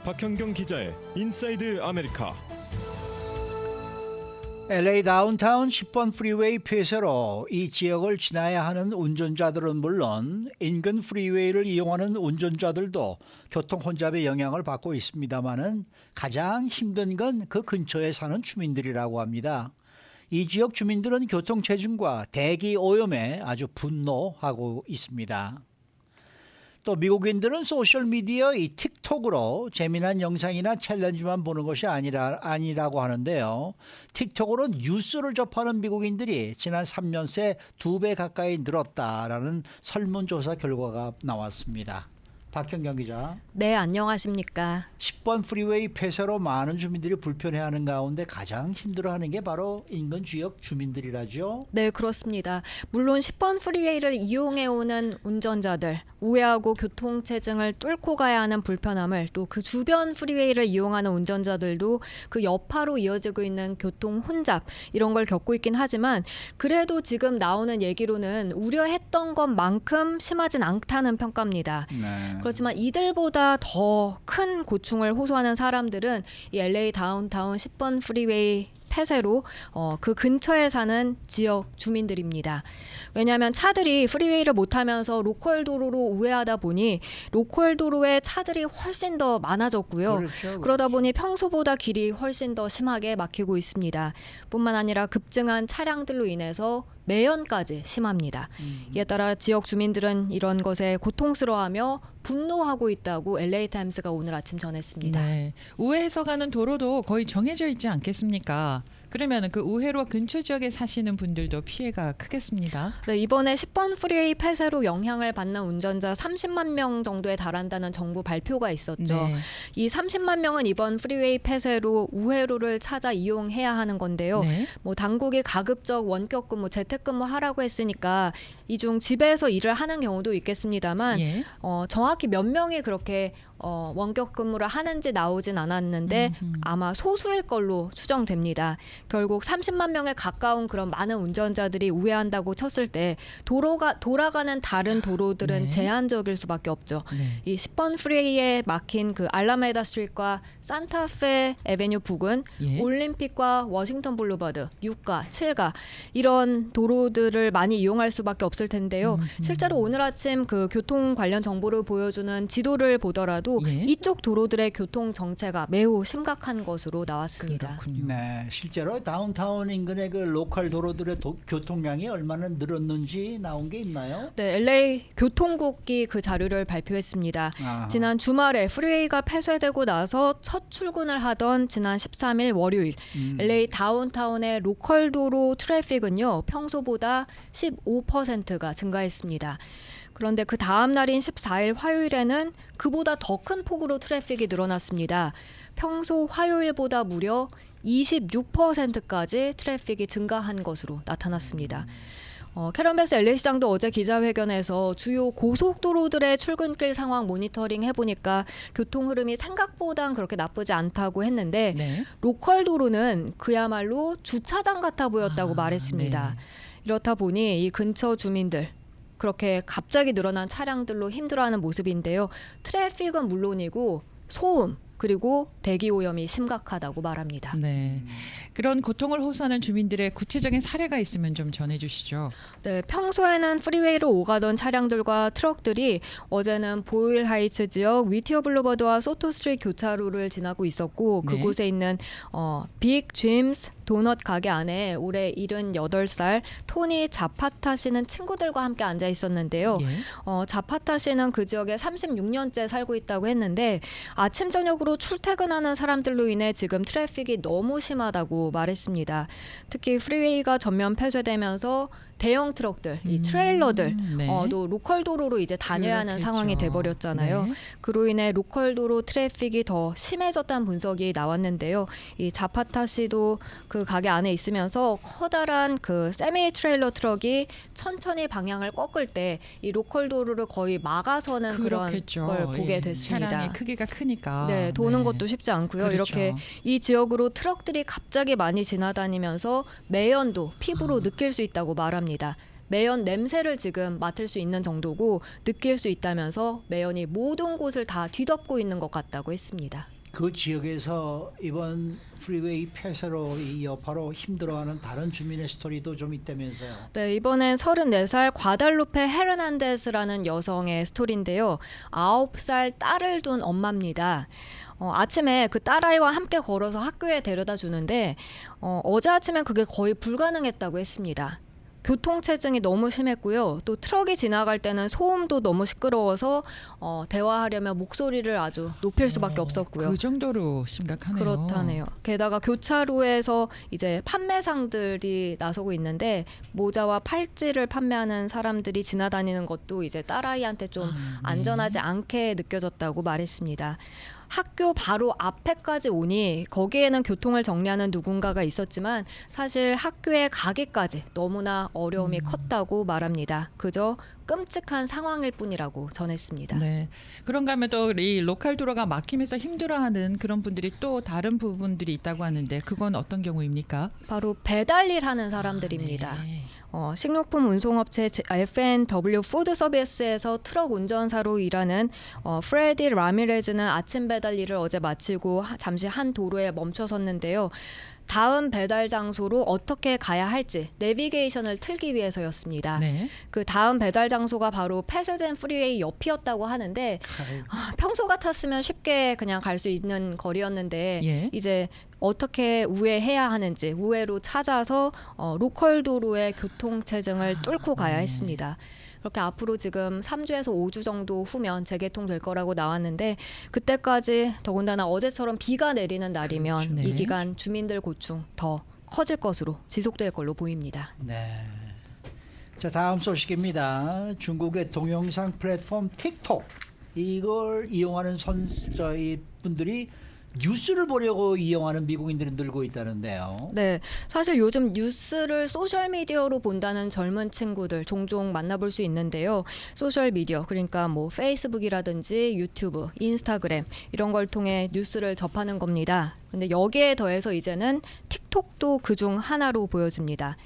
박현경 기자의 인사이드 아메리카. LA 다운타운 10번 프리웨이 폐쇄로 이 지역을 지나야 하는 운전자들은 물론 인근 프리웨이를 이용하는 운전자들도 교통 혼잡의 영향을 받고 있습니다마는 가장 힘든 건 그 근처에 사는 주민들이라고 합니다. 이 지역 주민들은 교통체증과 대기 오염에 아주 분노하고 있습니다. 또 미국인들은 소셜미디어 이 틱톡으로 재미난 영상이나 챌린지만 보는 것이 아니라고 하는데요. 틱톡으로 뉴스를 접하는 미국인들이 지난 3년 새 2배 가까이 늘었다라는 설문조사 결과가 나왔습니다. 박현경 기자. 네, 안녕하십니까. 10번 프리웨이 폐쇄로 많은 주민들이 불편해하는 가운데 가장 힘들어하는 게 바로 인근 지역 주민들이라죠. 네, 그렇습니다. 물론 10번 프리웨이를 이용해오는 운전자들, 우회하고 교통체증을 뚫고 가야 하는 불편함을 또 그 주변 프리웨이를 이용하는 운전자들도 그 여파로 이어지고 있는 교통 혼잡 이런 걸 겪고 있긴 하지만 그래도 지금 나오는 얘기로는 우려했던 것만큼 심하진 않다는 평가입니다. 네. 그렇지만 이들보다 더 큰 고충을 호소하는 사람들은 이 LA 다운타운 10번 프리웨이 폐쇄로 그 근처에 사는 지역 주민들입니다. 왜냐하면 차들이 프리웨이를 못하면서 로컬 도로로 우회하다 보니 로컬 도로에 차들이 훨씬 더 많아졌고요. 그렇죠. 그러다 보니 평소보다 길이 훨씬 더 심하게 막히고 있습니다. 뿐만 아니라 급증한 차량들로 인해서 매연까지 심합니다. 이에 따라 지역 주민들은 이런 것에 고통스러워하며 분노하고 있다고 LA타임스가 오늘 아침 전했습니다. 네. 우회해서 가는 도로도 거의 정해져 있지 않겠습니까? 그러면 그 우회로 근처 지역에 사시는 분들도 피해가 크겠습니다. 네, 이번에 10번 프리웨이 폐쇄로 영향을 받는 운전자 30만 명 정도에 달한다는 정부 발표가 있었죠. 네. 이 30만 명은 이번 프리웨이 폐쇄로 우회로를 찾아 이용해야 하는 건데요. 네. 뭐 당국이 가급적 원격 근무, 재택 근무 하라고 했으니까 이 중 집에서 일을 하는 경우도 있겠습니다만 예. 정확히 몇 명이 그렇게 원격 근무를 하는지 나오진 않았는데 아마 소수일 걸로 추정됩니다. 결국 30만 명에 가까운 그런 많은 운전자들이 우회한다고 쳤을 때 돌아가는 다른 도로들은 네. 제한적일 수밖에 없죠. 네. 이 10번 프리웨이에 막힌 그 알라메다 스트리트과 산타페 에베뉴 북은 예. 올림픽과 워싱턴 블루버드, 6가, 7가 이런 도로들을 많이 이용할 수밖에 없을 텐데요. 실제로 오늘 아침 그 교통 관련 정보를 보여주는 지도를 보더라도 예. 이쪽 도로들의 교통 정체가 매우 심각한 것으로 나왔습니다. 그렇군요. 네, 실제로 다운타운 인근의 그 로컬 도로들의 교통량이 얼마나 늘었는지 나온 게 있나요? 네, LA 교통국이 그 자료를 발표했습니다. 아하. 지난 주말에 프리웨이가 폐쇄되고 나서 첫 출근을 하던 지난 13일 월요일 LA 다운타운의 로컬 도로 트래픽은요 평소보다 15%가 증가했습니다. 그런데 그 다음 날인 14일 화요일에는 그보다 더 큰 폭으로 트래픽이 늘어났습니다. 평소 화요일보다 무려 26%까지 트래픽이 증가한 것으로 나타났습니다. 캐런 베스 LA 시장도 어제 기자회견에서 주요 고속도로들의 출근길 상황 모니터링 해보니까 교통 흐름이 생각보단 그렇게 나쁘지 않다고 했는데 네. 로컬 도로는 그야말로 주차장 같아 보였다고 말했습니다. 네. 이렇다 보니 이 근처 주민들 그렇게 갑자기 늘어난 차량들로 힘들어하는 모습인데요. 트래픽은 물론이고 소음 그리고 대기 오염이 심각하다고 말합니다. 네. 그런 고통을 호소하는 주민들의 구체적인 사례가 있으면 좀 전해주시죠. 네, 평소에는 프리웨이로 오가던 차량들과 트럭들이 어제는 보일 하이츠 지역 위티어 블루버드와 소토 스트리트 교차로를 지나고 있었고 네. 그곳에 있는 빅 짐스 도넛 가게 안에 올해 78살 토니 자파타 씨는 친구들과 함께 앉아 있었는데요. 예. 자파타 씨는 그 지역에 36년째 살고 있다고 했는데 아침 저녁으로 출퇴근하는 사람들로 인해 지금 트래픽이 너무 심하다고 말했습니다. 특히 프리웨이가 전면 폐쇄되면서 대형 트럭들, 이 트레일러들 네. 또 로컬 도로로 이제 다녀야 하는 그렇겠죠. 상황이 돼버렸잖아요. 네. 그로 인해 로컬 도로 트래픽이 더 심해졌다는 분석이 나왔는데요. 이 자파타 씨도 그 가게 안에 있으면서 커다란 그 세미 트레일러 트럭이 천천히 방향을 꺾을 때 이 로컬 도로를 거의 막아서는 그렇겠죠. 그런 걸 보게 예. 됐습니다. 차량의 크기가 크니까. 네, 도는 것도 쉽지 않고요. 그렇죠. 이렇게 이 지역으로 트럭들이 갑자기 많이 지나다니면서 매연도 피부로 느낄 수 있다고 말합니다. 매연 냄새를 지금 맡을 수 있는 정도고 느낄 수 있다면서 매연이 모든 곳을 다 뒤덮고 있는 것 같다고 했습니다. 그 지역에서 이번 프리웨이 폐쇄로 이 여파로 힘들어하는 다른 주민의 스토리도 좀 있다면서요. 네, 이번엔 34살 과달루페 헤르난데스라는 여성의 스토리인데요. 9살 딸을 둔 엄마입니다. 아침에 그 딸아이와 함께 걸어서 학교에 데려다 주는데 어제 아침엔 그게 거의 불가능했다고 했습니다. 교통체증이 너무 심했고요. 또 트럭이 지나갈 때는 소음도 너무 시끄러워서 대화하려면 목소리를 아주 높일 수밖에 없었고요. 그 정도로 심각하네요. 그렇다네요. 게다가 교차로에서 이제 판매상들이 나서고 있는데 모자와 팔찌를 판매하는 사람들이 지나다니는 것도 이제 딸아이한테 좀 안전하지 않게 느껴졌다고 말했습니다. 학교 바로 앞에까지 오니 거기에는 교통을 정리하는 누군가가 있었지만 사실 학교에 가기까지 너무나 어려움이 컸다고 말합니다. 그저 끔찍한 상황일 뿐이라고 전했습니다. 네. 그런가 하면 또 이 로컬 도로가 막히면서 힘들어하는 그런 분들이 또 다른 부분들이 있다고 하는데 그건 어떤 경우입니까? 바로 배달일 하는 사람들입니다. 네. 식료품 운송업체 F&W 푸드 서비스에서 트럭 운전사로 일하는 프레디 라미레즈는 아침 배달 일을 어제 마치고 잠시 한 도로에 멈춰섰는데요. 다음 배달 장소로 어떻게 가야 할지 내비게이션을 틀기 위해서였습니다. 네. 그 다음 배달 장소가 바로 폐쇄된 프리웨이 옆이었다고 하는데 평소 같았으면 쉽게 그냥 갈 수 있는 거리였는데 예. 이제 어떻게 우회해야 하는지 우회로 찾아서 로컬 도로의 교통체증을 뚫고 가야 했습니다. 그렇게 앞으로 지금 3주에서 5주 정도 후면 재개통될 거라고 나왔는데 그때까지 더군다나 어제처럼 비가 내리는 날이면 그렇죠. 네. 이 기간 주민들 고충 더 커질 것으로 지속될 걸로 보입니다. 네. 자, 다음 소식입니다. 중국의 동영상 플랫폼 틱톡 이걸 이용하는 저희 분들이 뉴스를 보려고 이용하는 미국인들이 늘고 있다는데요. 네, 사실 요즘 뉴스를 소셜 미디어로 본다는 젊은 친구들 종종 만나볼 수 있는데요. 소셜 미디어 그러니까 뭐 페이스북이라든지 유튜브, 인스타그램 이런 걸 통해 뉴스를 접하는 겁니다. 근데 여기에 더해서 이제는 틱톡도 그중 하나로 보여집니다.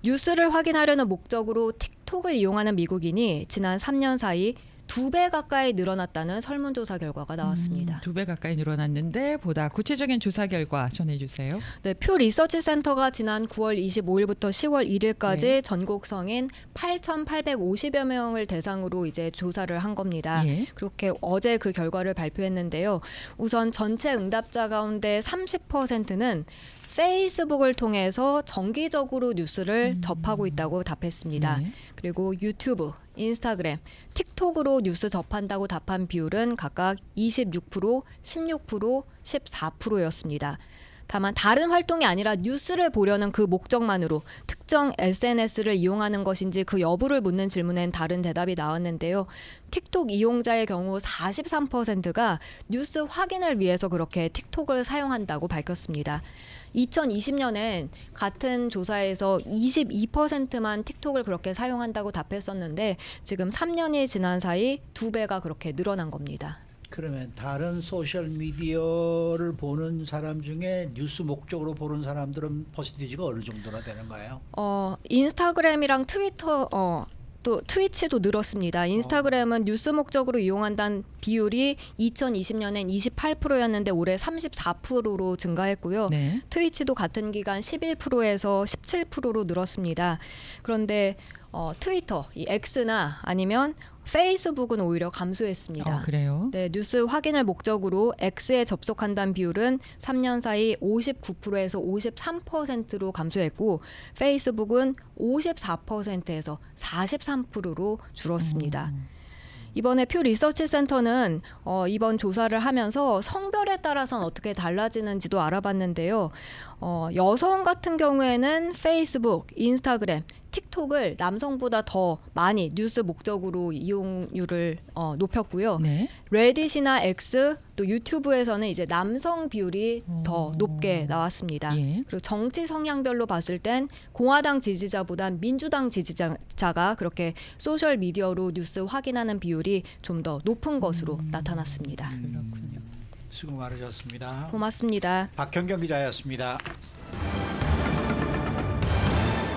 뉴스를 확인하려는 목적으로 틱톡을 이용하는 미국인이 지난 3년 사이 2배 가까이 늘어났다는 설문조사 결과가 나왔습니다. 2배 가까이 늘어났는데 보다 구체적인 조사 결과 전해주세요. 네, 퓨 리서치 센터가 지난 9월 25일부터 10월 1일까지 네. 전국 성인 8,850여 명을 대상으로 이제 조사를 한 겁니다. 예. 그렇게 어제 그 결과를 발표했는데요. 우선 전체 응답자 가운데 30%는 페이스북을 통해서 정기적으로 뉴스를 접하고 있다고 답했습니다. 네. 그리고 유튜브, 인스타그램, 틱톡으로 뉴스 접한다고 답한 비율은 각각 26%, 16%, 14%였습니다. 다만 다른 활동이 아니라 뉴스를 보려는 그 목적만으로 특정 SNS를 이용하는 것인지 그 여부를 묻는 질문엔 다른 대답이 나왔는데요. 틱톡 이용자의 경우 43%가 뉴스 확인을 위해서 그렇게 틱톡을 사용한다고 밝혔습니다. 2020년엔 같은 조사에서 22%만 틱톡을 그렇게 사용한다고 답했었는데 지금 3년이 지난 사이 2배가 그렇게 늘어난 겁니다. 그러면 다른 소셜 미디어를 보는 사람 중에 뉴스 목적으로 보는 사람들은 퍼센티지가 어느 정도나 되는가요? 인스타그램이랑 트위터 또 트위치도 늘었습니다. 인스타그램은 뉴스 목적으로 이용한다는 비율이 2020년엔 28%였는데 올해 34%로 증가했고요. 네. 트위치도 같은 기간 11%에서 17%로 늘었습니다. 그런데 트위터, 이 X나 아니면 페이스북은 오히려 감소했습니다. 그래요? 네, 뉴스 확인을 목적으로 X에 접속한다는 비율은 3년 사이 59%에서 53%로 감소했고 페이스북은 54%에서 43%로 줄었습니다. 이번에 퓨 리서치 센터는 이번 조사를 하면서 성별에 따라서는 어떻게 달라지는지도 알아봤는데요. 여성 같은 경우에는 페이스북, 인스타그램, 틱톡을 남성보다 더 많이 뉴스 목적으로 이용률을 높였고요. 네. 레딧이나 X 또 유튜브에서는 이제 남성 비율이 더 높게 나왔습니다. 예. 그리고 정치 성향별로 봤을 땐 공화당 지지자보다 민주당 지지자가 그렇게 소셜 미디어로 뉴스 확인하는 비율이 좀 더 높은 것으로 나타났습니다. 그렇군요. 수고 많으셨습니다. 고맙습니다. 박현경 기자였습니다.